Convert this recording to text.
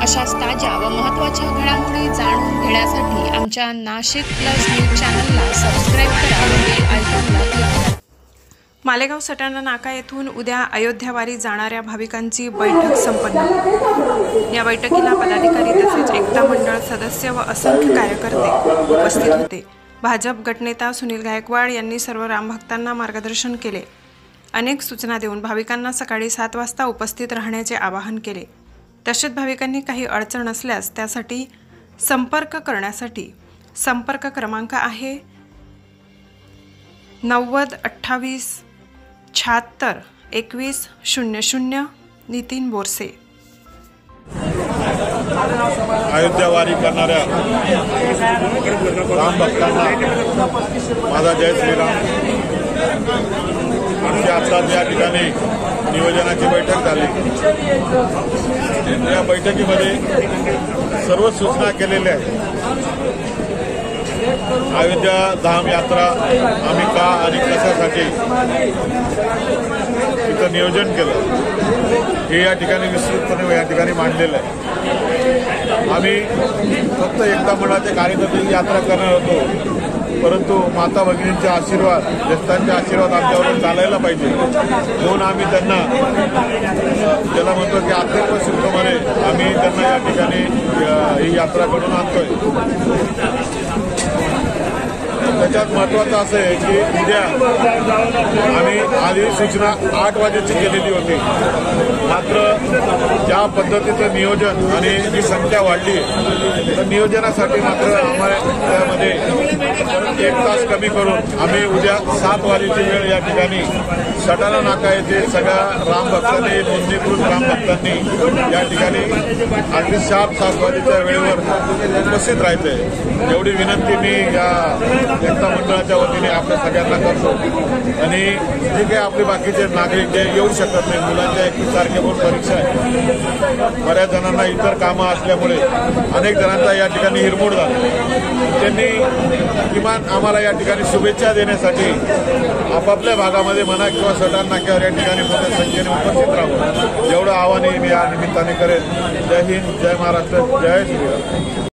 अशाच ताज्या व महत्त्वाच्या घडामोडी जाणून घेण्यासाठी आमच्या नाशिक प्लस न्यूज चॅनलला सबस्क्राईब करा व बेल आयकॉनला क्लिक करा। मालेगाव सटाणा नाका येथून उद्या अयोध्यावारी जाणाऱ्या भाविकांची बैठक संपन्न। या बैठकीला पदाधिकारी तसेच एकता मंडळ सदस्य व असंख्य कार्यकर्ते उपस्थित होते। भाजप गटनेता सुनील गायकवाड यांनी सर्व रामभक्तांना मार्गदर्शन केले। अनेक सूचना देऊन भाविकांना सकाळी 7 वाजता उपस्थित राहण्याचे आवाहन केले। तसेच भाविकांनी काही अडचण असल्यास त्यासाठी संपर्क करण्यासाठी संपर्क क्रमांक आहे 90 28 76 21 00। नितीन बोरसे। अयोध्यावारी करणाऱ्या राम भक्तांना माझा जय श्रीराम। आमच्या आत्ताच या ठिकाणी नियोजनाची बैठक झाली। या बैठकीमध्ये सर्व सूचना केलेल्या आहेत। अयोध्या धाम यात्रा आम्ही का आणि कशासाठी तिथं नियोजन केलं हे या ठिकाणी विस्तृतपणे या ठिकाणी मांडलेलं आहे। आम्ही फक्त एकता मंडळाचे कार्यकर्ते यात्रा करणार होतो, परंतु माता भगिनींचे आशीर्वाद, ज्येष्ठांचे आशीर्वाद आमच्यावर चालायला पाहिजे म्हणून आम्ही त्यांना ज्याला म्हणतो की आत्मक शुल्कमध्ये आम्ही त्यांना या ठिकाणी ही यात्रा करून आणतोय। त्याच्यात महत्त्वाचं असं आहे की उद्या आम्ही आधी सूचना 8 वाजेची केलेली होती, मात्र ज्या पद्धतीचं नियोजन आणि जी संख्या वाढली तर नियोजनासाठी मात्र आम्हाला त्यामध्ये 1 तास कमी करून आम्ही उद्या 7 वाजेची वेळ या ठिकाणी सटाणा नाका येथे सगळ्या रामभक्तांनी, नोंदणीकृत रामभक्तांनी या ठिकाणी अगदी 7 वाजेच्या वेळेवर उपस्थित राहायचंय एवढी विनंती मी या एकता मंडळाच्या वतीने आपल्या सगळ्यांना करतो। आणि जे काही आपले बाकीचे नागरिक जे येऊ शकत नाही, मुलांच्या 21 तारखेपासून परीक्षा आहे, बऱ्याच जणांना इतर कामं असल्यामुळे अनेक जणांचा या ठिकाणी हिरमोड झाला। त्यांनी किमान आम्हाला या ठिकाणी शुभेच्छा देण्यासाठी आपापल्या भागामध्ये म्हणा किंवा सटाणा नाक्यावर या ठिकाणी मोठ्या संख्येने उपस्थित राहावं, एवढं आवाहन मी या निमित्ताने करेन। जय हिंद, जय महाराष्ट्र, जय श्रीराम।